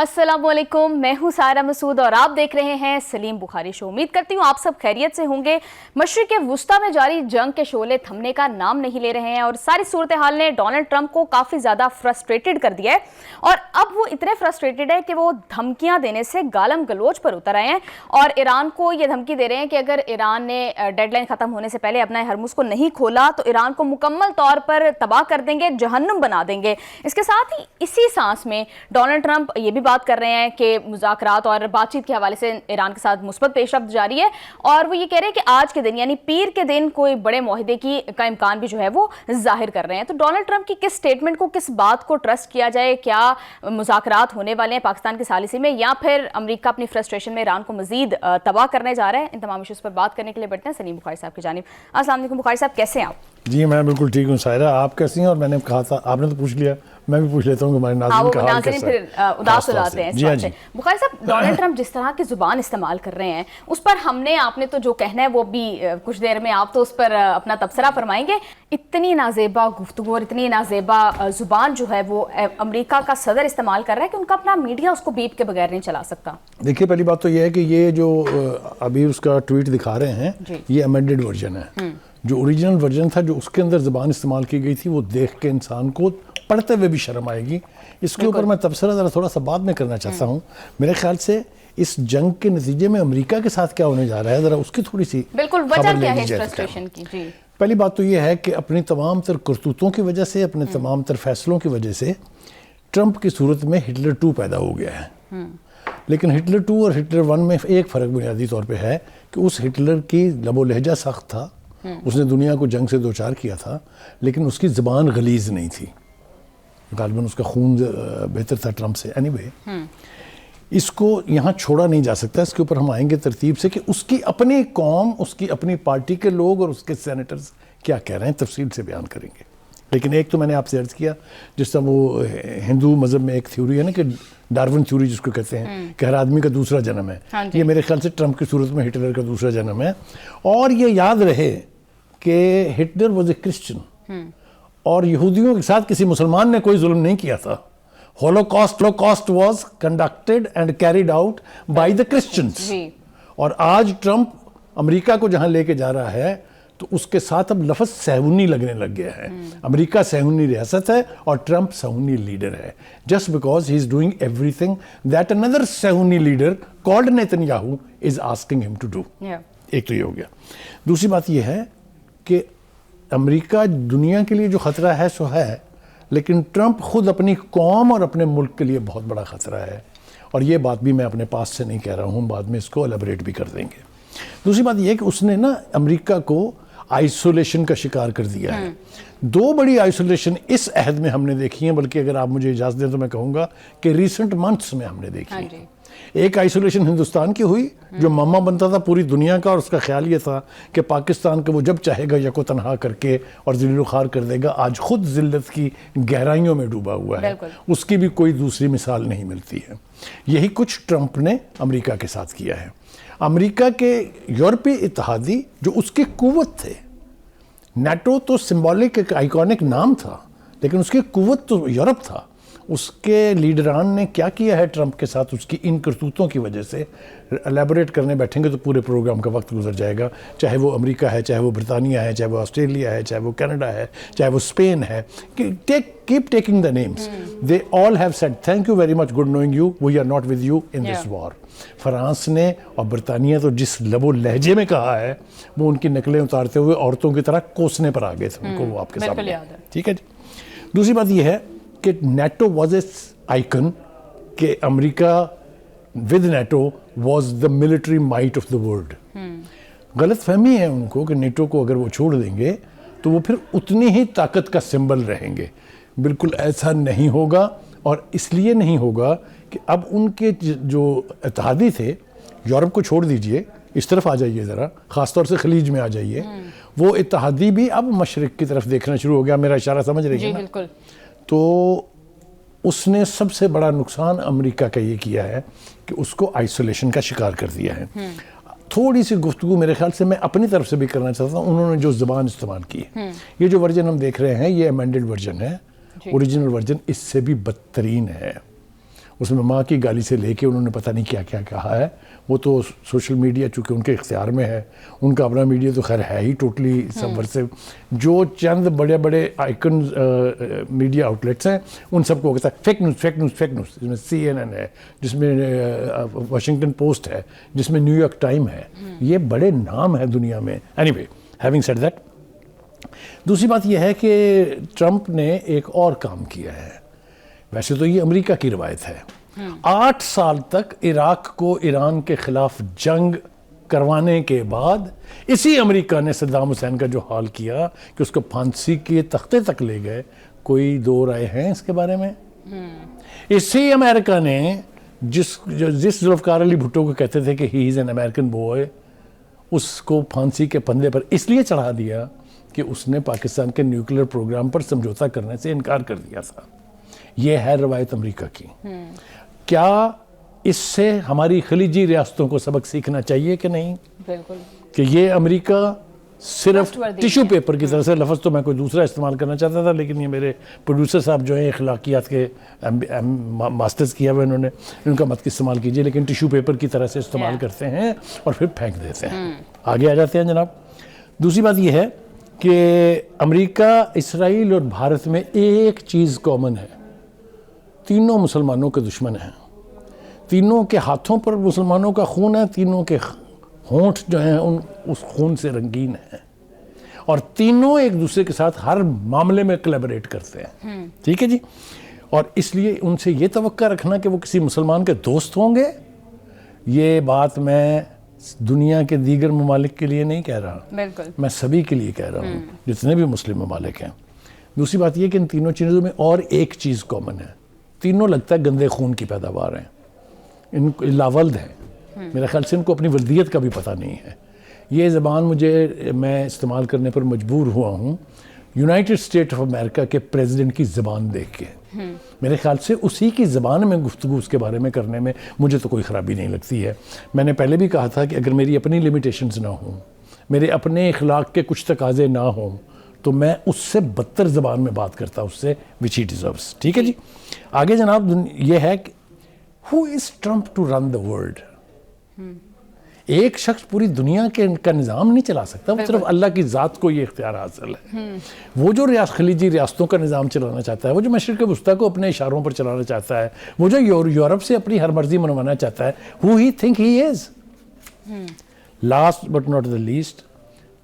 अस्सलाम वालेकुम, मैं हूँ सारा मसूद और आप देख रहे हैं सलीम बुखारी शो। उम्मीद करती हूँ आप सब खैरियत से होंगे। मशरिक़ वुस्ता में जारी जंग के शोले थमने का नाम नहीं ले रहे हैं और सारी सूरत हाल ने डोनाल्ड ट्रंप को काफ़ी ज़्यादा फ्रस्ट्रेटेड कर दिया है और अब वो इतने फ्रस्ट्रेटेड है कि वो धमकियाँ देने से गालम गलोच पर उतर आए हैं और ईरान को ये धमकी दे रहे हैं कि अगर ईरान ने डेडलाइन ख़त्म होने से पहले अपना हरमुज़ को नहीं खोला तो ईरान को मुकम्मल तौर पर तबाह कर देंगे, जहन्नुम बना देंगे। इसके साथ ही इसी सांस में डोनाल्ड ट्रंप ये भी बात कर रहे हैं कि मुज़ाकरात और बातचीत के हवाले से ईरान के साथ मुस्बत पेशरफ्त जारी है और वो ये कह रहे हैं कि आज के दिन यानी पीर के दिन कोई बड़े मुआहदे का इम्कान भी जो है वो जाहिर कर रहे हैं। तो डोनाल्ड ट्रंप की किस स्टेटमेंट को, किस बात को ट्रस्ट किया जाए? क्या मुज़ाकरात होने वाले हैं पाकिस्तान की सालिसी में या फिर अमेरिका अपनी फ्रस्ट्रेशन में ईरान को मजीद तबाह करने जा रहा है? इन तमाम इशूज़ पर बात करने के लिए बढ़ते हैं सलीम बुखारी साहब की जानिब। अस्सलाम वालेकुम बुखारी साहब, कैसे हैं आप? जी मैं बिल्कुल ठीक हूँ सायरा, आप कैसी हैं? और मैंने कहा था, आपने तो पूछ लिया, मैं भी पूछ लेता हूँ कि हमारे नाज़रीन का हाल कैसा है। फिर उदास हो जाते हैं। जी हाँ जी। बुखारी साहब, डोनाल्ड ट्रंप जिस तरह की जुबान इस्तेमाल कर रहे हैं उस पर आपने तो जो कहना है वो भी कुछ देर में आप तो उस पर अपना तबसरा फरमाएंगे। इतनी नाजेबा गुफ्तगू और इतनी नाजेबा जुबान जो है वो अमेरिका का सदर इस्तेमाल कर रहा है कि उनका अपना मीडिया उसको बीप के बगैर नहीं चला सकता। देखिए, पहली बात तो ये है कि ये जो अभी उसका ट्वीट दिखा रहे हैं ये अमेंडेड वर्जन है। जो ओरिजिनल वर्जन था, जो उसके अंदर ज़बान इस्तेमाल की गई थी, वो देख के इंसान को पढ़ते हुए भी शर्म आएगी। इसके ऊपर मैं तबसरा ज़रा थोड़ा सा बाद में करना चाहता हूँ। मेरे ख्याल से इस जंग के नतीजे में अमेरिका के साथ क्या होने जा रहा है, ज़रा उसकी थोड़ी सी बिल्कुल वजह क्या है फ्रस्ट्रेशन की? जी, पहली बात तो ये है कि अपनी तमाम तर करतूतों की वजह से, अपने तमाम तर फैसलों की वजह से ट्रंप की सूरत में हिटलर 2 पैदा हो गया है। लेकिन हिटलर 2 और हिटलर 1 में एक फ़र्क बुनियादी तौर पे है कि उस हिटलर की लबो लहजा सख्त था, उसने दुनिया को जंग से दो चार किया था, लेकिन उसकी ज़बान गलीज़ नहीं थी। गालिबन उसका खून बेहतर था ट्रंप से। एनीवे, इसको यहाँ छोड़ा नहीं जा सकता। इसके ऊपर हम आएंगे तरतीब से कि उसकी अपनी कौम, उसकी अपनी पार्टी के लोग और उसके सेनेटर्स क्या कह रहे हैं, तफसील से बयान करेंगे। लेकिन एक तो मैंने आपसे अर्ज़ किया, जिस तरह वो हिंदू मज़हब में एक थ्योरी है ना कि डार्विन थ्योरी जिसको कहते हैं कि हर आदमी का दूसरा जन्म है। ये मेरे ख्याल से ट्रंप की सूरत में हिटलर का दूसरा जन्म है। और ये याद रहे कि हिटलर वॉज ए क्रिश्चियन और यहूदियों के साथ किसी मुसलमान ने कोई जुल्म नहीं किया था। Holocaust was conducted and carried out by the Christians. और आज ट्रंप अमेरिका को जहां लेके जा रहा है तो उसके साथ अब लफ्ज़ सहूनी लगने लग गया है। अमेरिका सहूनी रियासत है और ट्रंप सहूनी लीडर है, just because he is doing everything that another सहूनी leader called Netanyahu is asking him to do. एक तो ये हो गया। दूसरी बात ये है कि अमेरिका दुनिया के लिए जो ख़तरा है सो है, लेकिन ट्रंप खुद अपनी कौम और अपने मुल्क के लिए बहुत बड़ा ख़तरा है। और ये बात भी मैं अपने पास से नहीं कह रहा हूँ, बाद में इसको एलेबरेट भी कर देंगे। दूसरी बात ये है कि उसने ना अमेरिका को आइसोलेशन का शिकार कर दिया है। 2 बड़ी आइसोलेशन इस अहद में हमने देखी हैं, बल्कि अगर आप मुझे इजाज़त दें तो मैं कहूँगा कि रिसेंट मंथ्स में हमने देखी है। एक आइसोलेशन हिंदुस्तान की हुई, जो मामा बनता था पूरी दुनिया का और उसका ख्याल ये था कि पाकिस्तान को वो जब चाहेगा यको तनहा करके और ज़िल्ल ख़ार कर देगा। आज खुद ज़िल्लत की गहराइयों में डूबा हुआ है, उसकी भी कोई दूसरी मिसाल नहीं मिलती है। यही कुछ ट्रंप ने अमेरिका के साथ किया है। अमेरिका के यूरोपीय इत्तेहादी जो उसकी कुव्वत थे, नेटो तो सिंबॉलिक एक आइकॉनिक नाम था, लेकिन उसकी कुव्वत तो यूरोप था। उसके लीडरान ने क्या किया है ट्रंप के साथ, उसकी इन करतूतों की वजह से एलेबोरेट करने बैठेंगे तो पूरे प्रोग्राम का वक्त गुजर जाएगा। चाहे वो अमेरिका है, चाहे वो ब्रिटानिया है, चाहे वो ऑस्ट्रेलिया है, चाहे वो कनाडा है, चाहे वो स्पेन है, keep taking the names, they all have said thank you very much, good knowing you, we are not with you in this war. France ने और ब्रिटानिया तो जिस लबो लहजे में कहा है, वो उनकी नकलें उतारते हुए औरतों की तरह कोसने पर आ गए थे उनको, वो आपके सामने। ठीक है जी। दूसरी बात यह है कि नेटो वॉज ए आइकन कि America with NATO was the military might of the world. गलत फहमी है उनको कि नेटो को अगर वो छोड़ देंगे तो वो फिर उतनी ही ताकत का सिंबल रहेंगे। बिल्कुल ऐसा नहीं होगा, और इसलिए नहीं होगा कि अब उनके जो इत्तेहादी थे, यूरोप को छोड़ दीजिए, इस तरफ आ जाइए ज़रा, ख़ासतौर से खलीज में आ जाइए, वो इत्तेहादी भी अब मशरिक़ की तरफ देखना शुरू हो गया। मेरा इशारा समझ रही है ना? तो उसने सबसे बड़ा नुकसान अमेरिका का ये किया है कि उसको आइसोलेशन का शिकार कर दिया है। थोड़ी सी गुफ्तगू मेरे ख्याल से मैं अपनी तरफ से भी करना चाहता हूँ। उन्होंने जो ज़बान इस्तेमाल की है, ये जो वर्जन हम देख रहे हैं ये अमेंडेड वर्जन है, ओरिजिनल वर्जन इससे भी बदतरीन है। اس میں ماں کی گالی سے لے کے انہوں نے پتہ نہیں کیا کیا کہا ہے. وہ تو سوشل میڈیا چونکہ ان کے اختیار میں ہے, ان کا اپنا میڈیا تو خیر ہے ہی ٹوٹلی سبورسیو. جو چند بڑے بڑے آئیکن میڈیا آؤٹلیٹس ہیں ان سب کو کہتا ہے fake news fake news fake news, جس میں CNN ہے, جس میں واشنگٹن پوسٹ ہے, جس میں نیو یارک ٹائم ہے. یہ بڑے نام ہیں دنیا میں. Any way having said that, دوسری بات یہ ہے کہ ٹرمپ نے ایک اور کام کیا ہے. ویسے تو یہ امریکہ کی روایت ہے, 8 سال تک عراق کو ایران کے خلاف جنگ کروانے کے بعد اسی امریکہ نے صدام حسین کا جو حال کیا کہ اس کو پھانسی کے تختے تک لے گئے. کوئی دو رائے ہیں اس کے بارے میں؟ اسی امریکہ نے جس ذوالفقار علی بھٹو کو کہتے تھے کہ ہی از این امریکن بوائے, اس کو پھانسی کے پندے پر اس لیے چڑھا دیا کہ اس نے پاکستان کے نیوکلیر پروگرام پر سمجھوتا کرنے سے انکار کر دیا تھا. یہ ہے روایت امریکہ کی. کیا اس سے ہماری خلیجی ریاستوں کو سبق سیکھنا چاہیے کہ نہیں؟ بالکل. کہ یہ امریکہ صرف ٹیشو پیپر کی طرح سے, لفظ تو میں کوئی دوسرا استعمال کرنا چاہتا تھا لیکن یہ میرے پروڈیوسر صاحب جو ہیں اخلاقیات کے ماسٹرز کیا ہوا انہوں نے, ان کا مت استعمال کیجئے, لیکن ٹیشو پیپر کی طرح سے استعمال کرتے ہیں اور پھر پھینک دیتے ہیں. آگے آ جاتے ہیں جناب. دوسری بات یہ ہے کہ امریکہ, اسرائیل اور بھارت میں ایک چیز کامن ہے, تینوں مسلمانوں کے دشمن ہیں. تینوں کے ہاتھوں پر مسلمانوں کا خون ہے, تینوں کے ہونٹ جو ہیں اس خون سے رنگین ہیں, اور تینوں ایک دوسرے کے ساتھ ہر معاملے میں کولیبریٹ کرتے ہیں. ٹھیک ہے جی. اور اس لیے ان سے یہ توقع رکھنا کہ وہ کسی مسلمان کے دوست ہوں گے, یہ بات میں دنیا کے دیگر ممالک کے لیے نہیں کہہ رہا, بالکل میں سبھی کے لیے کہہ رہا ہوں جتنے بھی مسلم ممالک ہیں. دوسری بات یہ کہ ان تینوں چیزوں میں اور ایک چیز کامن ہے, تینوں لگتا ہے گندے خون کی پیداوار ہیں, ان کو لاولد ہیں. میرے خیال سے ان کو اپنی ولدیت کا بھی پتہ نہیں ہے. یہ زبان میں استعمال کرنے پر مجبور ہوا ہوں یونائٹڈ اسٹیٹ آف امریکہ کے پریزیڈنٹ کی زبان دیکھ کے. میرے خیال سے اسی کی زبان میں گفتگو اس کے بارے میں کرنے میں مجھے تو کوئی خرابی نہیں لگتی ہے. میں نے پہلے بھی کہا تھا کہ اگر میری اپنی لمیٹیشنز نہ ہوں, میرے اپنے اخلاق کے کچھ تقاضے نہ ہوں, تو میں اس سے بدتر زبان میں بات کرتا اس سے which he deserves. ٹھیک ہے جی. آگے جناب یہ ہے کہ who is Trump to run the world? ایک شخص پوری دنیا کا نظام نہیں چلا سکتا, وہ صرف اللہ کی ذات کو یہ اختیار حاصل ہے. وہ جو خلیجی ریاستوں کا نظام چلانا چاہتا ہے, وہ جو مشرق وسطیٰ کو اپنے اشاروں پر چلانا چاہتا ہے, وہ جو یورپ سے اپنی ہر مرضی منوانا چاہتا ہے, who he think he is. Last but not the least,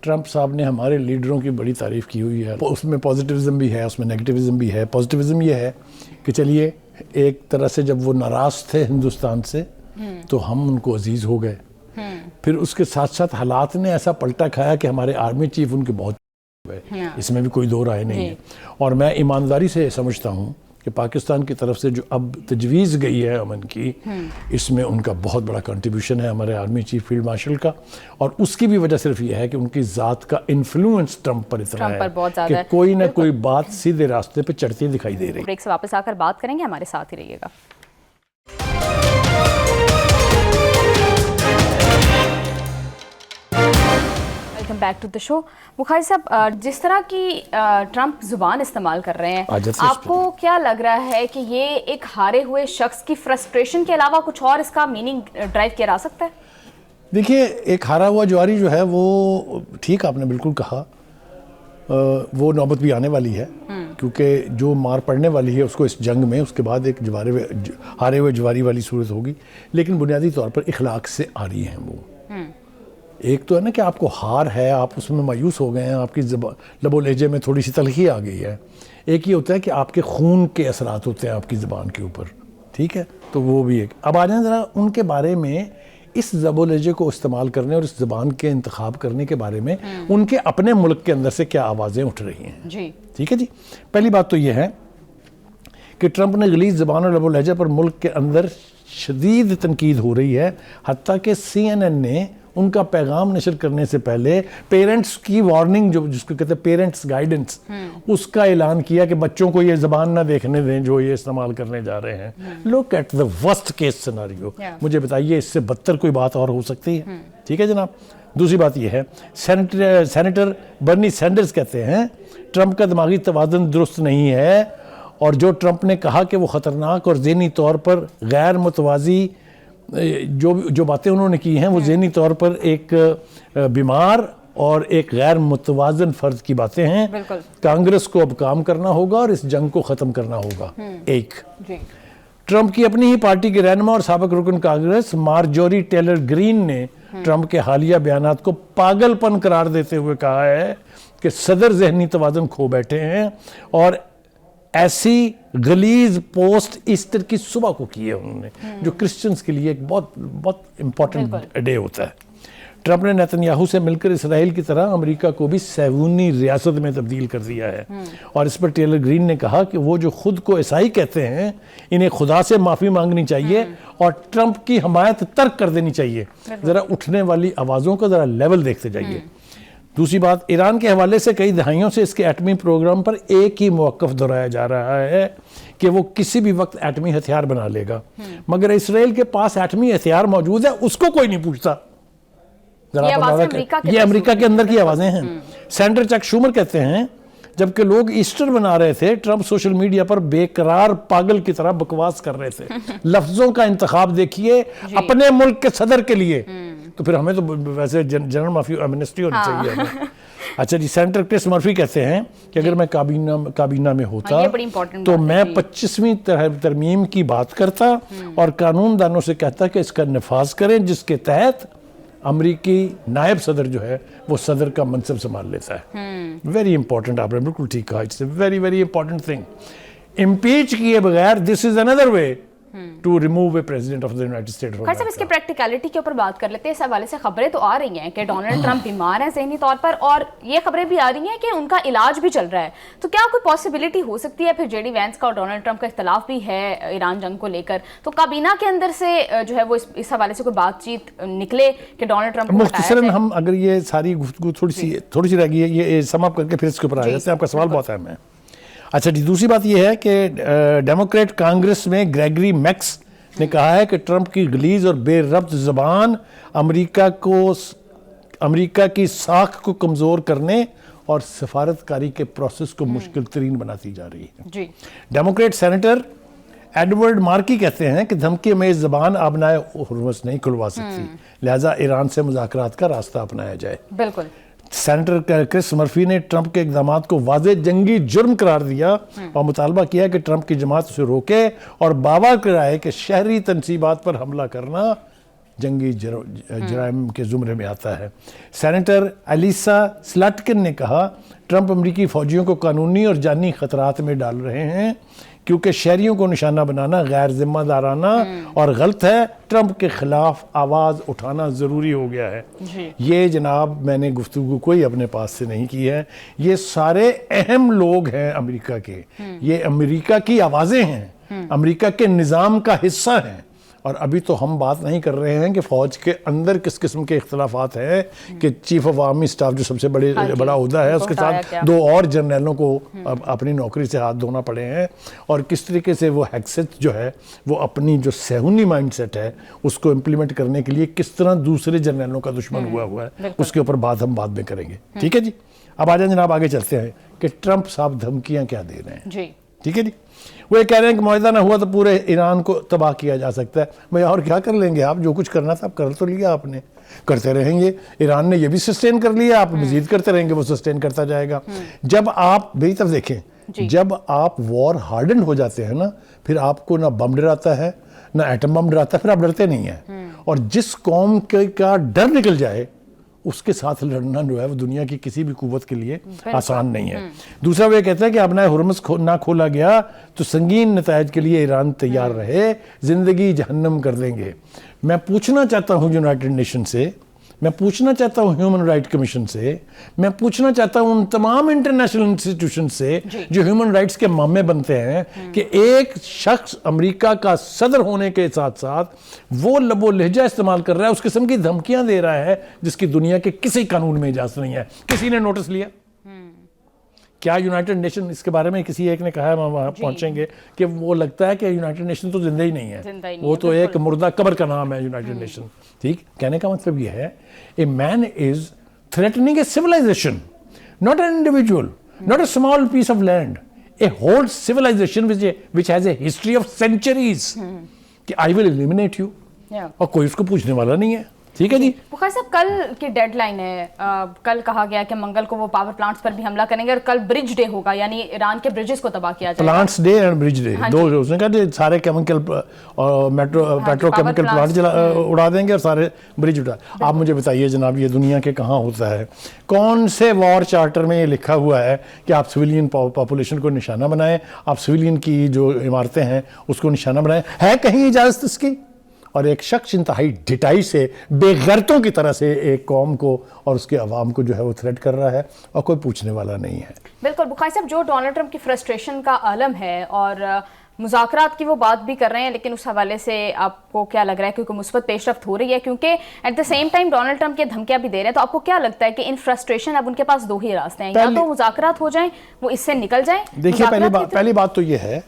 Trump صاحب نے ہمارے لیڈروں کی بڑی تعریف کی ہوئی ہے. اس میں پازیٹیوزم بھی ہے, اس میں نیگیٹیوزم بھی ہے. پازیٹیوزم یہ ہے کہ چلیے ایک طرح سے جب وہ ناراض تھے ہندوستان سے تو ہم ان کو عزیز ہو گئے. پھر اس کے ساتھ ساتھ حالات نے ایسا پلٹا کھایا کہ ہمارے آرمی چیف ان کے بہت ہوئے, اس میں بھی کوئی دو رائے نہیں ہے. اور میں ایمانداری سے سمجھتا ہوں کہ پاکستان کی طرف سے جو اب تجویز گئی ہے امن کی, اس میں ان کا بہت بڑا کنٹریبیوشن ہے ہمارے آرمی چیف فیلڈ مارشل کا. اور اس کی بھی وجہ صرف یہ ہے کہ ان کی ذات کا انفلوئنس ٹرمپ پر اتنا ہے کہ کوئی نہ کوئی بات سیدھے راستے پہ چڑھتی دکھائی دے رہی. بریک سے واپس آ کر بات کریں گے, ہمارے ساتھ ہی رہیے گا. ویلکم بیک ٹو دا شو. بخاری صاحب, جس طرح کی ٹرمپ زبان استعمال کر رہے ہیں, آپ کو کیا لگ رہا ہے کہ یہ ایک ہارے ہوئے شخص کی فرسٹریشن کے علاوہ کچھ اور اس کا میننگ ڈرائیو کیا جا سکتا ہے؟ دیکھیے, ایک ہارا ہوا جواری جو ہے وہ ٹھیک آپ نے بالکل کہا, وہ نوبت بھی آنے والی ہے کیونکہ جو مار پڑنے والی ہے اس کو اس جنگ میں, اس کے بعد ایک ہارے ہوئے جواری والی صورت ہوگی. لیکن بنیادی طور پر اخلاق سے آ رہی ہیں وہ. ایک تو ہے نا کہ آپ کو ہار ہے, آپ اس میں مایوس ہو گئے ہیں, آپ کی لب و لہجے میں تھوڑی سی تلخی آ گئی ہے. ایک یہ ہوتا ہے کہ آپ کے خون کے اثرات ہوتے ہیں آپ کی زبان کے اوپر. ٹھیک ہے, تو وہ بھی ایک. اب آ جائیں ذرا ان کے بارے میں, اس زب و لہجے کو استعمال کرنے اور اس زبان کے انتخاب کرنے کے بارے میں ان کے اپنے ملک کے اندر سے کیا آوازیں اٹھ رہی ہیں جی. ٹھیک ہے جی. پہلی بات تو یہ ہے کہ ٹرمپ نے غلیظ زبان اور لب و لہجے پر ملک کے اندر شدید تنقید ہو رہی ہے. حتیٰ کہ CNN نے ان کا پیغام نشر کرنے سے پہلے پیرنٹس کی وارننگ, جو جس کو کہتے ہیں پیرنٹس گائیڈنس, اس کا اعلان کیا کہ بچوں کو یہ زبان نہ دیکھنے دیں جو یہ استعمال کرنے جا رہے ہیں. Look at the worst case scenario. مجھے بتائیے اس سے بدتر کوئی بات اور ہو سکتی ہے؟ ٹھیک ہے جناب. دوسری بات یہ ہے, سینیٹر برنی سینڈرز کہتے ہیں ٹرمپ کا دماغی توازن درست نہیں ہے اور جو ٹرمپ نے کہا کہ وہ خطرناک اور ذہنی طور پر غیر متوازی جو باتیں انہوں نے کی ہیں وہ ذہنی طور پر ایک بیمار اور ایک غیر متوازن فرد کی باتیں ہیں. کانگریس کو اب کام کرنا ہوگا اور اس جنگ کو ختم کرنا ہوگا. ایک ٹرمپ کی اپنی ہی پارٹی کے رہنما اور سابق رکن کانگریس مارجوری ٹیلر گرین نے ٹرمپ کے حالیہ بیانات کو پاگل پن قرار دیتے ہوئے کہا ہے کہ صدر ذہنی توازن کھو بیٹھے ہیں اور ایسی غلیظ پوسٹ ایسٹر کی صبح کو کی ہے انہوں نے, جو کرسچنز کے لیے ایک بہت امپورٹنٹ ڈے ہوتا ہے. ٹرمپ نے نیتن سے مل کر اسرائیل کی طرح امریکہ کو بھی صہیونی ریاست میں تبدیل کر دیا ہے, اور اس پر ٹیلر گرین نے کہا کہ وہ جو خود کو عیسائی کہتے ہیں انہیں خدا سے معافی مانگنی چاہیے اور ٹرمپ کی حمایت ترک کر دینی چاہیے. ذرا اٹھنے والی آوازوں کا ذرا لیول دیکھتے جائیے. دوسری بات, ایران کے حوالے سے کئی دہائیوں سے اس کے ایٹمی پروگرام پر ایک ہی موقف دہرایا جا رہا ہے کہ وہ کسی بھی وقت ایٹمی ہتھیار بنا لے گا, مگر اسرائیل کے پاس ایٹمی ہتھیار موجود ہے اس کو کوئی نہیں پوچھتا. یہ امریکہ کے اندر کی آوازیں ہیں. سینیٹر چک شومر کہتے ہیں جبکہ لوگ ایسٹر بنا رہے تھے, ٹرمپ سوشل میڈیا پر بے قرار پاگل کی طرح بکواس کر رہے تھے. لفظوں کا انتخاب دیکھیے اپنے ملک کے صدر کے لیے, تو پھر ہمیں تو ویسے جنرل معافی امنسٹی ہونی چاہیے. اچھا جی, سینیٹر کرس مرفی کہتے ہیں کہ اگر میں کابینہ میں ہوتا تو میں 25ویں ترمیم کی بات کرتا اور قانون دانوں سے کہتا کہ اس کا نفاذ کریں, جس کے تحت امریکی نائب صدر جو ہے وہ صدر کا منصب سنبھال لیتا ہے. ویری امپورٹنٹ, آپ نے بالکل ٹھیک کہا, it's a very very important thing. Impeach کیے بغیر this is another way to remove a president of the United States. خیر صاحب, اس کے پریکٹیکلٹی کے اوپر بات کر لیتے ہیں. اس حوالے سے خبریں تو آ رہی ہیں کہ ڈونلڈ ٹرمپ بیمار ہیں ذہنی طور پر, اور یہ خبریں بھی آ رہی ہیں کہ ان کا علاج بھی چل رہا ہے. تو کیا کوئی پاسبلٹی ہو سکتی ہے پھر جے ڈی وینس کا اور ڈونلڈ ٹرمپ کا اختلاف بھی ہے ایران جنگ کو لے کر, تو کابینہ کے اندر سے جو ہے وہ اس حوالے سے کوئی بات چیت نکلے کہ ڈونلڈ ٹرمپ کو مختصراً ہم اگر یہ ساری گفتگو تھوڑی سی رہ گئی ہے, یہ سم اپ کر کے پھر اس کے اوپر آ جاتے ہیں. آپ کا سوال بہت اہم ہے. اچھا جی, دوسری بات یہ ہے کہ ڈیموکریٹ کانگریس میں گریگری میکس نے کہا ہے کہ ٹرمپ کی غلیظ اور بے ربط زبان امریکہ کی ساکھ کو کمزور کرنے اور سفارتکاری کے پروسیس کو مشکل ترین بناتی جا رہی ہے. ڈیموکریٹ سینیٹر ایڈورڈ مارکی کہتے ہیں کہ دھمکی میں زبان آبنائے ہرمز نہیں کھلوا سکتی, لہٰذا ایران سے مذاکرات کا راستہ اپنایا جائے. بالکل. سینیٹر کرس مرفی نے ٹرمپ کے اقدامات کو واضح جنگی جرم قرار دیا اور مطالبہ کیا کہ ٹرمپ کی جماعت اسے روکے اور دعویٰ کرائے کہ شہری تنصیبات پر حملہ کرنا جنگی جرائم کے زمرے میں آتا ہے. سینیٹر ایلیسا سلاٹکن نے کہا ٹرمپ امریکی فوجیوں کو قانونی اور جانی خطرات میں ڈال رہے ہیں کیونکہ شہریوں کو نشانہ بنانا غیر ذمہ دارانہ اور غلط ہے. ٹرمپ کے خلاف آواز اٹھانا ضروری ہو گیا ہے. یہ جناب میں نے گفتگو کوئی اپنے پاس سے نہیں کی ہے, یہ سارے اہم لوگ ہیں امریکہ کے, یہ امریکہ کی آوازیں ہیں, امریکہ کے نظام کا حصہ ہیں. اور ابھی تو ہم بات نہیں کر رہے ہیں کہ فوج کے اندر کس قسم کے اختلافات ہیں کہ چیف آف آرمی اسٹاف جو سب سے بڑا عہدہ ہے اس کے ساتھ 2 اور جرنیلوں کو اپنی نوکری سے ہاتھ دھونا پڑے ہیں, اور کس طریقے سے وہ ہیکسٹ جو ہے وہ اپنی جو صہیونی مائنڈ سیٹ ہے اس کو امپلیمنٹ کرنے کے لیے کس طرح دوسرے جرنیلوں کا دشمن ہوا ہے, اس کے اوپر بات ہم بعد میں کریں گے. ٹھیک ہے جی, اب آ جائیں جناب آگے چلتے ہیں کہ ٹرمپ صاحب دھمکیاں کیا دے رہے ہیں. ٹھیک ہے جی, وہ یہ کہہ رہے ہیں کہ معاہدہ نہ ہوا تو پورے ایران کو تباہ کیا جا سکتا ہے. بھئی اور کیا کر لیں گے آپ, جو کچھ کرنا تھا آپ کر تو لیا آپ نے, کرتے رہیں گے. ایران نے یہ بھی سسٹین کر لیا, آپ مزید کرتے رہیں گے, وہ سسٹین کرتا جائے گا. جب آپ میری طرف دیکھیں, جب آپ وار ہارڈنڈ ہو جاتے ہیں نا, پھر آپ کو نہ بم ڈراتا ہے نہ ایٹم بم ڈراتا ہے, پھر آپ ڈرتے نہیں ہیں. اور جس قوم کا ڈر نکل جائے اس کے ساتھ لڑنا جو ہے وہ دنیا کی کسی بھی قوت کے لیے آسان نہیں ہے. دوسرا وہ یہ کہتا ہے کہ آبنائے ہرمز نہ کھولا گیا تو سنگین نتائج کے لیے ایران تیار رہے, زندگی جہنم کر دیں گے. میں پوچھنا چاہتا ہوں یونائٹڈ نیشن سے, میں پوچھنا چاہتا ہوں ہیومن رائٹ کمیشن سے, میں پوچھنا چاہتا ہوں ان تمام انٹرنیشنل انسٹیٹیوشن سے جو ہیومن رائٹس کے مامے بنتے ہیں کہ ایک شخص امریکہ کا صدر ہونے کے ساتھ ساتھ وہ لب و لہجہ استعمال کر رہا ہے, اس قسم کی دھمکیاں دے رہا ہے جس کی دنیا کے کسی قانون میں اجازت نہیں ہے. کسی نے نوٹس لیا؟ کیا یونائٹڈ نیشن اس کے بارے میں کسی ایک نے کہا ہے وہاں پہنچیں گے کہ وہ لگتا ہے کہ یونائٹڈ نیشن تو زندہ ہی نہیں ہے, وہ تو ایک مردہ قبر کا نام ہے یونائٹڈ نیشن. ٹھیک, کہنے کا مطلب یہ ہے a man is threatening a civilization, not an individual, not a small piece of land. a whole civilization which has a history of centuries कि I will eliminate you, और कोई उसको पूछने वाला नहीं है. ठीक है जी. बुखारी साहब, कल की डेडलाइन है, कल कहा गया कि मंगल को वो पावर प्लांट्स पर भी हमला करेंगे और कल ब्रिज डे होगा, यानी ईरान के ब्रिजेस को तबाह किया जाएगा. Plants day and bridge day, दो. उसने कहा सारे केमिकल और पेट्रोकेमिकल प्लांट उड़ा देंगे और सारे ब्रिज उड़ा. आप मुझे बताइए जनाब, ये दुनिया के कहाँ होता है? कौन से वॉर चार्टर में ये लिखा हुआ है कि आप सिविलियन पॉपुलेशन को निशाना बनाएं, आप सिविलियन की जो इमारतें हैं उसको निशाना बनाएं? है कहीं इजाज़त इसकी? और एक शख्स इंतहाई ढिठाई से बेगैरतों की तरह से एक कौम को और उसके अवाम को जो है वो थ्रेट कर रहा है और कोई पूछने वाला नहीं है. बिल्कुल बुखारी साहब, जो डोनाल्ड ट्रंप की फ्रस्ट्रेशन का आलम है और मुज़ाकरात की वो बात भी कर रहे हैं, लेकिन उस हवाले से आपको क्या लग रहा है, क्योंकि मुस्बत पेशरफ्त हो रही है, क्योंकि at the same time Donald Trump के धमकियां भी दे रहे हैं, तो आपको क्या लगता है कि इन फ्रस्ट्रेशन अब उनके पास दो ही रास्ते हैं, या तो मुज़ाकरात हो जाएं, वो इससे निकल जाएं? देखिए, पहली बात तो ये है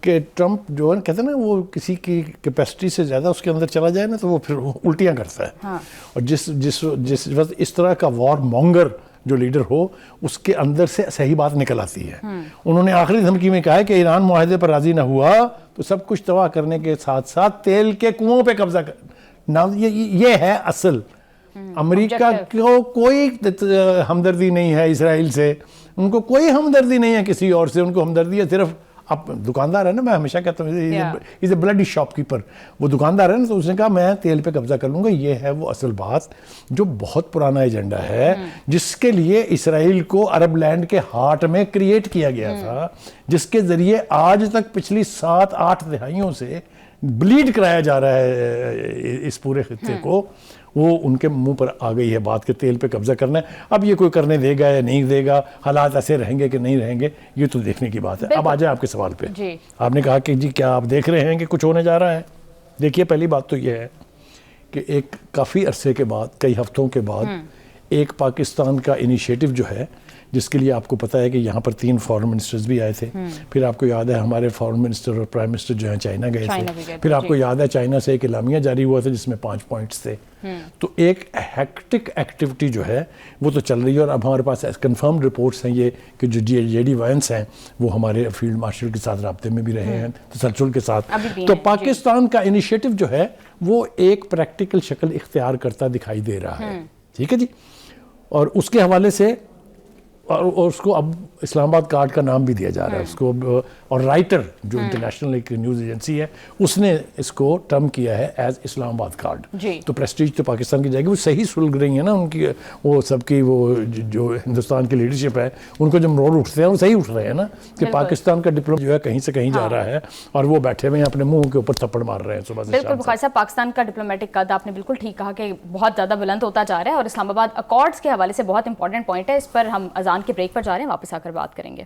कि ट्रंप जो है कहते हैं ना, वो किसी की कैपेसिटी से ज़्यादा उसके अंदर चला जाए ना तो वो फिर उल्टियाँ करता है. हाँ. और जिस वक्त इस तरह का वॉर मॉन्गर जो लीडर हो उसके अंदर से सही बात निकल आती है. उन्होंने आखिरी धमकी में कहा है कि ईरान मुआहदे पर राजी ना हुआ तो सब कुछ तबाह करने के साथ साथ तेल के कुओं पे कब्जा कर ना. ये है असल. अमेरिका को कोई हमदर्दी नहीं है इसराइल से, उनको कोई हमदर्दी नहीं है किसी और से, उनको हमदर्दी है सिर्फ अब दुकानदार है ना. मैं हमेशा कहता हूँ इज ए ब्लडी शॉपकीपर. वो दुकानदार है ना, तो उसने कहा मैं तेल पे कब्जा कर लूँगा. ये है वो असल बात जो बहुत पुराना एजेंडा है, जिसके लिए इसराइल को अरब लैंड के हार्ट में क्रिएट किया गया था, जिसके ज़रिए आज तक पिछली 7-8 दहाइयों से ब्लीड कराया जा रहा है इस पूरे खित्ते को. वो उनके मुंह पर आ गई है बात कि तेल पे कब्जा करना है. अब ये कोई करने देगा या नहीं देगा, हालात ऐसे रहेंगे कि नहीं रहेंगे, ये तो देखने की बात है. अब आ जाए आपके सवाल पे. आपने कहा कि जी क्या आप देख रहे हैं कि कुछ होने जा रहा है? देखिए, पहली बात तो ये है कि एक काफ़ी अरसे के बाद, कई हफ्तों के बाद, एक पाकिस्तान का इनिशिएटिव जो है, जिसके लिए आपको पता है कि यहाँ पर 3 फॉरेन मिनिस्टर्स भी आए थे. फिर आपको याद है हमारे फॉरेन मिनिस्टर और प्राइम मिनिस्टर जो हैं चाइना गए थे. फिर आपको याद है चाइना से एक इलामिया जारी हुआ था जिसमें 5 पॉइंट्स थे. तो एक हेक्टिक एक्टिविटी जो है वो तो चल रही है. और अब हमारे पास कंफर्म्ड रिपोर्ट्स हैं ये कि जो JD वायंस हैं वो हमारे फील्ड मार्शल के साथ राब्ते में भी रहे हैं, तसलसल के साथ. तो पाकिस्तान का इनिशिएटिव जो है वो एक प्रैक्टिकल शक्ल इख्तियार करता दिखाई दे रहा है. ठीक है जी. और उसके हवाले से और उसको अब इस्लामाबाद कार्ड का नाम भी दिया जा रहा है उसको. और राइटर जो इंटरनेशनल एक न्यूज़ एजेंसी है उसने इसको टर्म किया है एज इस्लामाबाद कार्ड. तो प्रेस्टीज तो पाकिस्तान की जाएगी. वो सही सुलग रही है ना उनकी, वो सबकी वो जो हिंदुस्तान की लीडरशिप है उनको जब रोड उठते हैं वो सही उठ रहे हैं ना कि पाकिस्तान का डिप्लोमेट जो है कहीं से कहीं जा रहा है और वो बैठे हुए हैं अपने मुंह के ऊपर थप्पड़ मार रहे हैं सुबह से. बिल्कुल बुखारी साहब, पाकिस्तान का डिप्लोमेटिक कद आपने बिल्कुल ठीक कहा कि बहुत ज़्यादा बुलंद होता जा रहा है. और इस्लामाबाद अकॉर्ड्स के हवाले से बहुत इंपॉर्टेंट पॉइंट है, इस पर हम अजान के ब्रेक पर जा रहे हैं, वापस आकर बात करेंगे.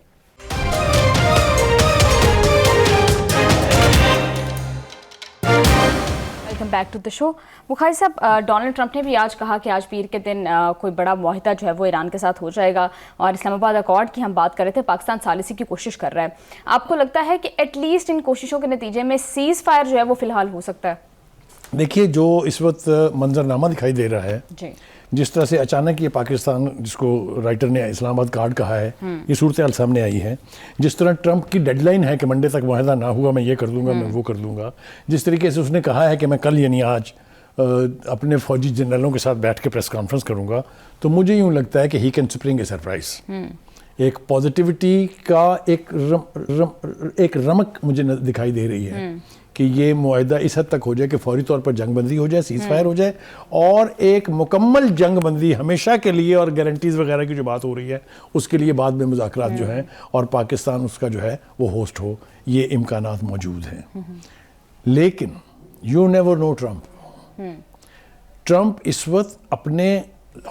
Welcome back to the show. Bukhari साहब, डोनाल्ड ट्रंप ने भी आज कहा कि आज पीर के दिन कोई बड़ा मुआहदा जो है वो ईरान के साथ हो जाएगा. और इस्लामाबाद अकॉर्ड की हम बात कर रहे थे, पाकिस्तान सालिसी की कोशिश कर रहा है. आपको लगता है कि एटलीस्ट इन कोशिशों के नतीजे में सीज़ फायर जो है वो फिलहाल हो सकता है? देखिए, जो इस वक्त मंजरनामा दिखाई दे रहा है जी, जिस तरह से अचानक ये पाकिस्तान, जिसको राइटर ने इस्लामाबाद कार्ड कहा है, ये सूरत हाल सामने आई है. जिस तरह ट्रंप की डेडलाइन है कि मंडे तक मुआहदा ना हुआ मैं ये कर दूंगा, मैं वो कर दूंगा. जिस तरीके से उसने कहा है कि मैं कल यानी आज अपने फौजी जनरलों के साथ बैठ के प्रेस कॉन्फ्रेंस करूंगा, तो मुझे यूँ लगता है कि he can spring A surprise. एक पॉजिटिविटी का एक रमक मुझे दिखाई दे रही है कि ये मुआहदा इस हद तक हो जाए कि फौरी तौर पर जंग बंदी हो जाए, सीज़ फायर हो जाए, और एक मुकम्मल जंग बंदी हमेशा के लिए और गारंटीज़ वगैरह की जो बात हो रही है उसके लिए बाद में मुज़ाकरात जो हैं और पाकिस्तान उसका जो है वो होस्ट हो. ये इम्कानात मौजूद हैं. लेकिन you never know Trump. Trump इस वक्त अपने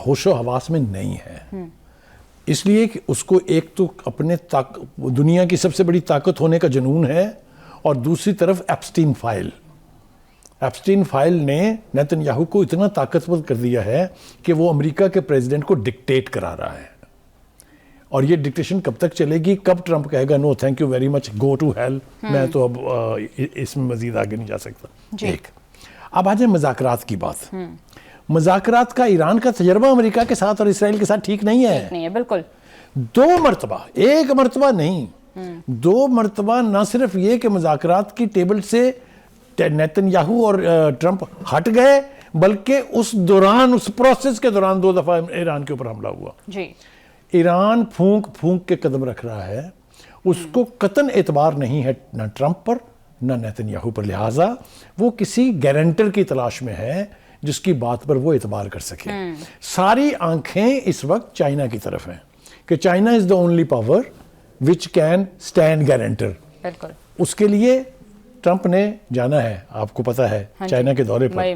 होशो हवास में नहीं है, इसलिए कि उसको एक तो अपने दुनिया की सबसे बड़ी ताकत होने का जुनून है, और दूसरी तरफ एप्स्टीन फाइल ने नेतन्याहू को इतना ताकतवर कर दिया है कि वो अमेरिका के प्रेसिडेंट को डिक्टेट करा रहा है. और ये डिक्टेशन कब तक चलेगी, कब ट्रंप कहेगा no thank you very much, go to hell, मैं तो अब इसमें मजीद आगे नहीं जा सकता. एक अब आ जाए मुज़ाकरात की बात. मुज़ाकरात का ईरान का तजर्बा अमेरिका के साथ और इसराइल के साथ ठीक नहीं है. बिल्कुल. 2 मरतबा, 1 मरतबा नहीं, 2 مرتبہ نہ صرف یہ کہ مذاکرات کی ٹیبل سے نیتن یاہو اور ٹرمپ ہٹ گئے، بلکہ اس دوران، اس پروسیس کے دوران 2 دفعہ ایران کے اوپر حملہ ہوا. جی ایران پھونک پھونک کے قدم رکھ رہا ہے، اس کو قطعاً اعتبار نہیں ہے نہ ٹرمپ پر نہ نیتن یاہو پر، لہٰذا وہ کسی گارنٹر کی تلاش میں ہے جس کی بات پر وہ اعتبار کر سکے. ساری آنکھیں اس وقت چائنا کی طرف ہیں کہ China is the only power which can stand guarantor. بالکل. اس کے لیے ٹرمپ نے جانا ہے، آپ کو پتا ہے، چائنا کے دورے پر،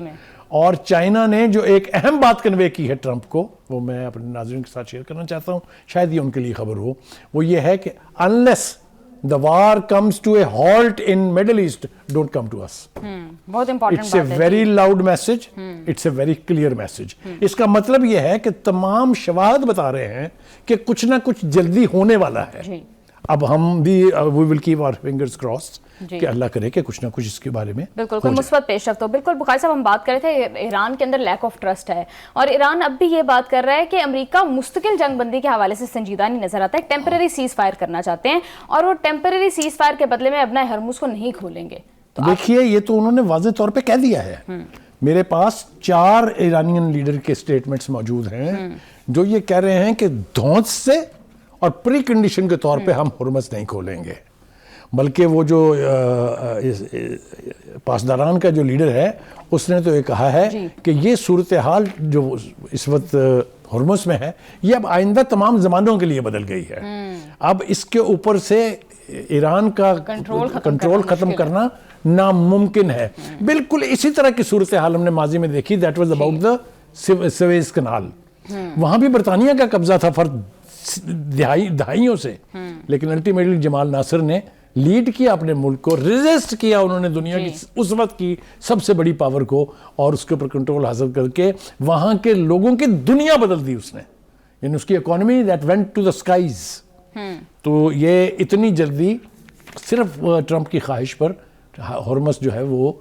اور چائنا نے جو ایک اہم بات کنوے کی ہے ٹرمپ کو، وہ میں اپنے ناظرین کے ساتھ شیئر کرنا چاہتا ہوں، شاید یہ ان کے لیے خبر ہو. وہ یہ ہے کہ unless the war comes to a halt in Middle East, don't come to us. بہت important It's a very loud message. It's a very clear message. اس کا مطلب یہ ہے کہ تمام شواہد بتا رہے ہیں کہ کچھ نہ کچھ جلدی ہونے والا ہے. اب ہم بھی we will keep our fingers crossed کہ اللہ کرے کہ کچھ نہ کچھ اس کے بارے میں بالکل کوئی مثبت پیش رفت ہو. بالکل بخاری صاحب، ہم بات کر رہے تھے ایران کے اندر لیک آف ٹرسٹ ہے، اور ایران اب بھی یہ بات کر رہا ہے کہ امریکہ مستقل جنگ بندی کے حوالے سے سنجیدہ نہیں نظر آتا ہے، ٹیمپرری سیز فائر کرنا چاہتے ہیں، اور وہ ٹیمپرری سیز فائر کے بدلے میں ابنا ہرمز کو نہیں کھولیں گے. دیکھیے یہ تو انہوں نے واضح طور پہ کہہ دیا ہے. میرے پاس 4 ایرانین لیڈر کے سٹیٹمنٹس موجود ہیں جو یہ کہہ رہے ہیں کہ دھونس سے اور پری کنڈیشن کے طور پہ ہم ہرمز نہیں کھولیں گے، بلکہ وہ جو پاسداران کا جو لیڈر ہے اس نے تو یہ کہا ہے کہ یہ صورتحال جو اس وقت ہرمز میں ہے یہ اب آئندہ تمام زمانوں کے لیے بدل گئی ہے. اب اس کے اوپر سے ایران کا کنٹرول ختم کرنا ناممکن ہے. بالکل اسی طرح کی صورتحال ہم نے ماضی میں دیکھی، that was about the Suez canal. وہاں بھی برطانیہ کا قبضہ تھا دہائیوں سے، لیکن الٹیمیٹلی جمال ناصر نے لیڈ کیا اپنے ملک کو، ریزسٹ کیا انہوں نے دنیا کی اس وقت کی سب سے بڑی پاور کو، اور اس کے اوپر کنٹرول حاصل کر کے وہاں کے لوگوں کی دنیا بدل دی اس نے. یعنی اس کی economy that went to the skies. تو یہ اتنی جلدی صرف ٹرمپ کی خواہش پر ہرمز جو ہے وہ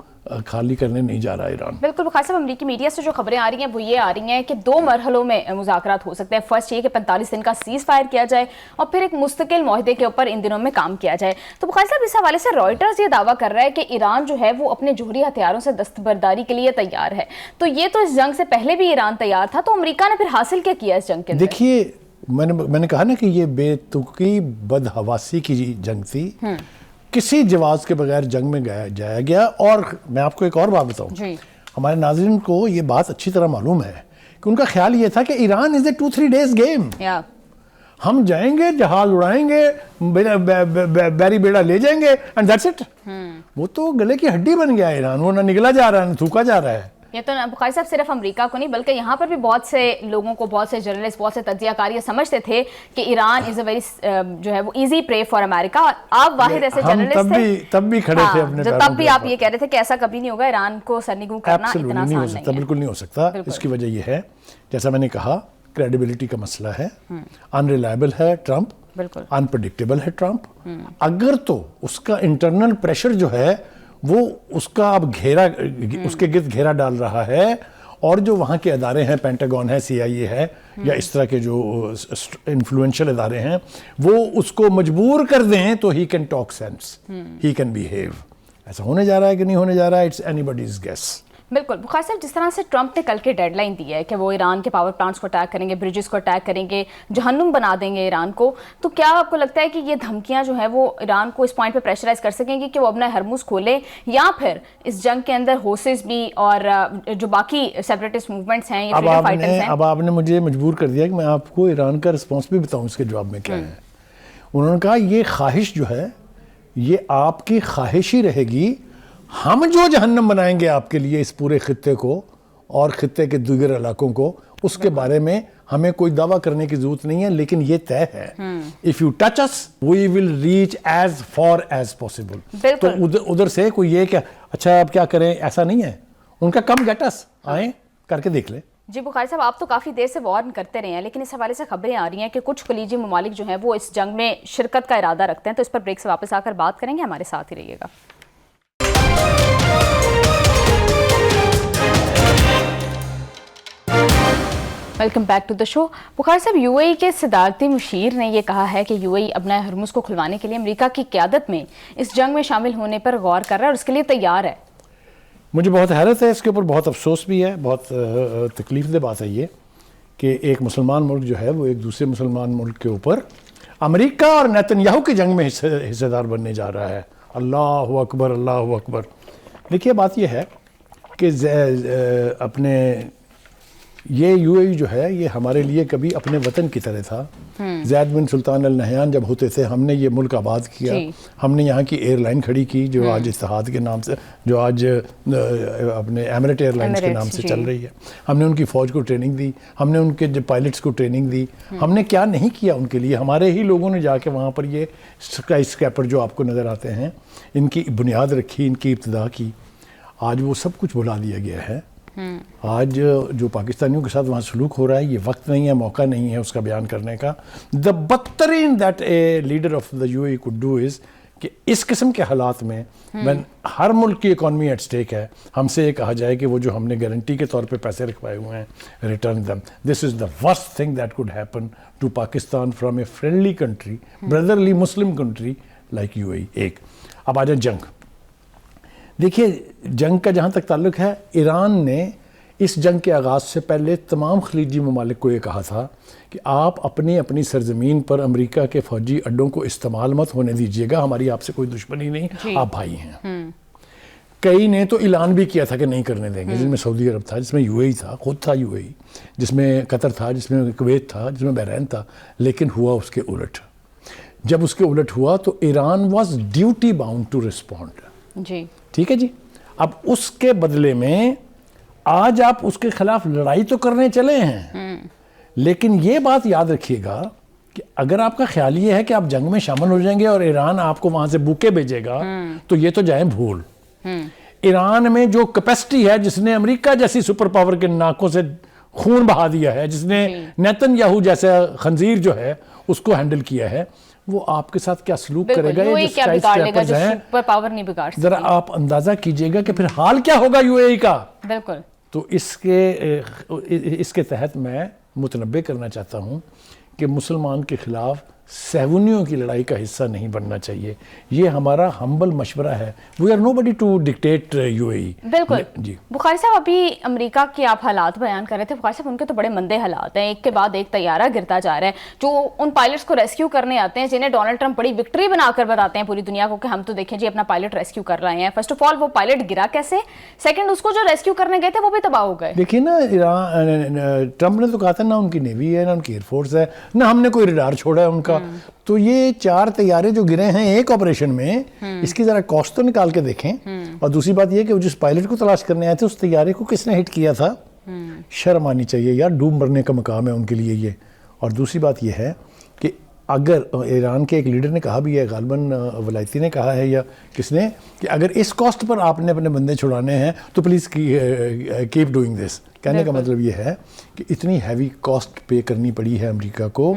خالی کرنے نہیں جا رہا ایران. بالکل بخاری صاحب، امریکی میڈیا سے جو خبریں آ رہی ہیں وہ یہ آ رہی ہیں کہ 2 مرحلوں میں مذاکرات ہو سکتے ہیں. فرسٹ یہ کہ 45 دن کا سیز فائر کیا جائے، اور پھر ایک مستقل معاہدے کے اوپر ان دنوں میں کام کیا جائے. تو بخاری صاحب، اس حوالے سے رائٹرز یہ دعویٰ کر رہا ہے کہ ایران جو ہے وہ اپنے جوہری ہتھیاروں سے دستبرداری کے لیے تیار ہے. تو یہ تو اس جنگ سے پہلے بھی ایران تیار تھا، تو امریکہ نے پھر حاصل کیا کیا اس جنگ کے اندر؟ دیکھیے میں نے کہا نا کہ یہ بے تکی بدحواسی کی جنگ تھی، کسی جواز کے بغیر جنگ میں جایا گیا. اور میں آپ کو ایک اور بات بتاؤں، ہمارے ناظرین کو یہ بات اچھی طرح معلوم ہے کہ ان کا خیال یہ تھا کہ ایران از اے 2-3 days گیم. ہم جائیں گے، جہاز اڑائیں گے، بیری بیڑا لے جائیں گے، اینڈ دیٹس اٹ. وہ تو گلے کی ہڈی بن گیا ایران، وہ نہ نگلا جا رہا ہے نہ تھوکا جا رہا ہے. یہ تو بخاری صاحب صرف امریکہ کو نہیں بلکہ یہاں پر بھی بہت سے لوگوں کو، بہت سے جرنلسٹ، بہت سے تجزیہ کار یہ سمجھتے تھے کہ ایران از اے ویری جو ہے وہ ایزی پرے فار امریکہ. آپ واحد ایسے جرنلسٹ تھے تب بھی کھڑے تھے اپنے جو تب بھی آپ یہ کہہ رہے تھے کہ ایسا کبھی نہیں ہوگا، ایران کو سرنگوں کرنا اتنا آسان نہیں ہے. بالکل نہیں ہو سکتا. اس کی وجہ یہ ہے، جیسا میں نے کہا، کریڈیبلٹی کا مسئلہ ہے، انریلائبل ہے ٹرمپ، بالکل انپریڈکٹیبل ہے ٹرمپ. اگر تو اس کا انٹرنل پریشر جو ہے وہ اس کا اب گھیرا، اس کے گرد گھیرا ڈال رہا ہے، اور جو وہاں کے ادارے ہیں، پینٹاگون ہے، CIA ہے، یا اس طرح کے جو انفلوئنشل ادارے ہیں، وہ اس کو مجبور کر دیں تو he can talk sense, he can behave. ایسا ہونے جا رہا ہے کہ نہیں ہونے جا رہا ہے، اٹس اینی باڈیز گیس. بالکل بخاری صاحب، جس طرح سے ٹرمپ نے کل کی ڈیڈ لائن دی ہے کہ وہ ایران کے پاور پلانٹس کو اٹیک کریں گے، بریجز کو اٹیک کریں گے، جہنم بنا دیں گے ایران کو، تو کیا آپ کو لگتا ہے کہ یہ دھمکیاں جو ہیں وہ ایران کو اس پوائنٹ پہ پریشرائز کر سکیں گے کہ وہ اپنا ہرمز کھولے، یا پھر اس جنگ کے اندر ہوسز بھی اور جو باقی سیپریٹسٹ موومنٹس ہیں، یہ فریڈم فائٹرز ہیں؟ اب آپ نے مجھے مجبور کر دیا کہ میں آپ کو ایران کا رسپانس بھی بتاؤں اس کے جواب میں کیا ہے. انہوں نے کہا یہ خواہش جو ہے یہ آپ کی خواہش ہی رہے گی، ہم جو جہنم بنائیں گے آپ کے لیے اس پورے خطے کو اور خطے کے دیگر علاقوں کو، اس کے بارے میں ہمیں کوئی دعویٰ کرنے کی ضرورت نہیں ہے، لیکن یہ طے ہے if you touch us we will reach as far as possible. تو ادھر سے کوئی یہ کہ اچھا اب کیا کریں، ایسا نہیں ہے. ان کا کم get us، آئیں کر کے دیکھ لیں. جی بخاری صاحب، آپ تو کافی دیر سے وارن کرتے رہے ہیں، لیکن اس حوالے سے خبریں آ رہی ہیں کہ کچھ خلیجی ممالک جو ہیں وہ اس جنگ میں شرکت کا ارادہ رکھتے ہیں. تو اس پر بریک سے واپس آ کر بات کریں گے، ہمارے ساتھ ہی رہیے گا. Welcome back to the show. Bukhari साहब, यूएई के सदारती मुशीर ने यह कहा है कि यूएई अपना हरमुज़ को खुलवाने के लिए अमेरिका की क़यादत में इस जंग में शामिल होने पर गौर कर रहा है और उसके लिए तैयार है। मुझे बहुत हैरत है, इसके ऊपर बहुत अफसोस भी है, बहुत तकलीफ दह बात है ये कि एक मुसलमान मुल्क जो है वो एक दूसरे मुसलमान मुल्क के ऊपर अमेरिका और नेतन्याहू की जंग में हिस्सेदार बनने जा रहा है। अल्लाह अकबर, अल्लाह अकबर। देखिए बात ये है कि अपने ये यूएई जो है ये हमारे लिए कभी अपने वतन की तरह था। ज़ैद बिन सुल्तान अल नहयान जब होते थे हमने ये मुल्क आबाद किया, हमने यहाँ की एयरलाइन खड़ी की जो आज इत्तेहाद के नाम से, जो आज अपने एमिरेट एयरलाइंस के नाम से चल रही है। हमने उनकी फ़ौज को ट्रेनिंग दी, हमने उनके जो पायलट्स को ट्रेनिंग दी। हमने क्या नहीं किया उनके लिए, हमारे ही लोगों ने जाके वहाँ पर ये स्काई स्क्रैपर जो आपको नज़र आते हैं इनकी बुनियाद रखी, इनकी इब्तिदा की। आज वो सब कुछ भुला दिया गया है। आज जो पाकिस्तानियों के साथ वहाँ सलूक हो रहा है, ये वक्त नहीं है, मौका नहीं है उसका बयान करने का। द बदतरीन that a leader of the UAE could do is कि इस किस्म के हालात में when हर मुल्क की इकॉनमी एट स्टेक है, हमसे ये कहा जाए कि वो जो हमने गारंटी के तौर पे पैसे रखवाए हुए हैं, रिटर्न दम। This is the worst thing that could happen to Pakistan from a friendly country, brotherly Muslim country like UAE. एक अब आ जाए जंग। देखिए जंग का जहाँ तक ताल्लुक है, ईरान ने इस जंग के आगाज़ से पहले तमाम खलीजी ममालिक को ये कहा था कि आप अपनी अपनी सरजमीन पर अमेरिका के फ़ौजी अड्डों को इस्तेमाल मत होने दीजिएगा, हमारी आपसे कोई दुश्मनी नहीं, आप भाई हैं। कई ने तो ऐलान भी किया था कि नहीं करने देंगे, जिसमें सऊदी अरब था, जिसमें यूएई था, खुद था यूएई, जिसमें कतर था, जिसमें कुवैत था, जिसमें बहरैन था। लेकिन हुआ उसके उलट। जब उसके उलट हुआ तो Iran was duty bound to respond. जी ठीक है जी। अब उसके बदले में आज आप उसके खिलाफ लड़ाई तो करने चले हैं, लेकिन ये बात याद रखिएगा कि अगर आपका ख्याल ये है कि आप जंग में शामिल हो जाएंगे और ईरान आपको वहां से बुके भेजेगा तो ये तो जाए भूल। ईरान में जो कैपेसिटी है, जिसने अमेरिका जैसी सुपर पावर के नाकों से खून बहा दिया है, जिसने नेतन्याहू जैसा खंजीर जो है उसको हैंडल किया है, वो आपके साथ क्या सलूक करेगा? ये जो स्काई स्क्रैपर्स हैं, सुपर पावर नहीं बिगाड़ सकती। जरा आप अंदाजा कीजिएगा कि फिर हाल क्या होगा यूएई का। बिल्कुल। तो इसके तहत मैं मुतनब्बे करना चाहता हूँ कि मुसलमान के खिलाफ सहूनियों की लड़ाई का हिस्सा नहीं बनना चाहिए। ये हमारा हम्बल मशवरा है। We are nobody to dictate UAE. बिल्कुल जी। बुखारी साहब, अभी अमेरिका के आप हालात बयान कर रहे थे। बुखारी साहब, उनके तो बड़े मंदे हालात हैं, एक के बाद एक तैयारा गिरता जा रहा है। जो उन पायलट्स को रेस्क्यू करने आते हैं, जिन्हें डोनाल्ड ट्रंप बड़ी विक्ट्री बनाकर बताते हैं पूरी दुनिया को कि हम तो देखें जी अपना पायलट रेस्क्यू कर रहे हैं। फर्स्ट ऑफ ऑल वो पायलट गिरा कैसे, सेकेंड उसको जो रेस्क्यू करने गए थे वो भी तबाह हो गए। देखिए ना, ट्रंप ने तो कहा था ना उनकी नेवी है, ना उनकी एयरफोर्स है, ना हमने कोई रडार छोड़ा है उनका। तो ये 4 तैयारे जो गिरे हैं एक ऑपरेशन में, इसकी जरा कॉस्ट तो निकाल के देखें। और दूसरी बात ये कि जिस पायलट को तलाश करने आए थे उस तैयारे को किसने हिट किया था? शर्म आनी चाहिए यार, डूब मरने का मकाम है उनके लिए ये। और दूसरी बात ये है कि अगर ईरान के एक लीडर ने कहा भी है, गालिबन वलायती ने कहा है या किसने, कि अगर इस कॉस्ट पर आपने अपने बंदे छुड़ाने हैं तो प्लीज़ कीप डूइंग दिस। कहने का मतलब ये है कि इतनी हैवी कॉस्ट पे करनी पड़ी है अमेरिका को।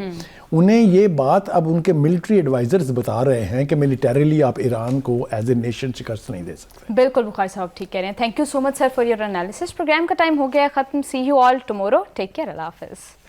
उन्हें ये बात अब उनके मिलिट्री एडवाइजर्स बता रहे हैं कि मिलिटरीली आप ईरान को एज ए नेशन शिकस्त नहीं दे सकते। बिल्कुल बुखारी साहब ठीक कह रहे हैं। Thank you so much sir for your analysis. Program का टाइम हो गया ख़त्म। See you all tomorrow. Take care. अल्लाह हाफिज़।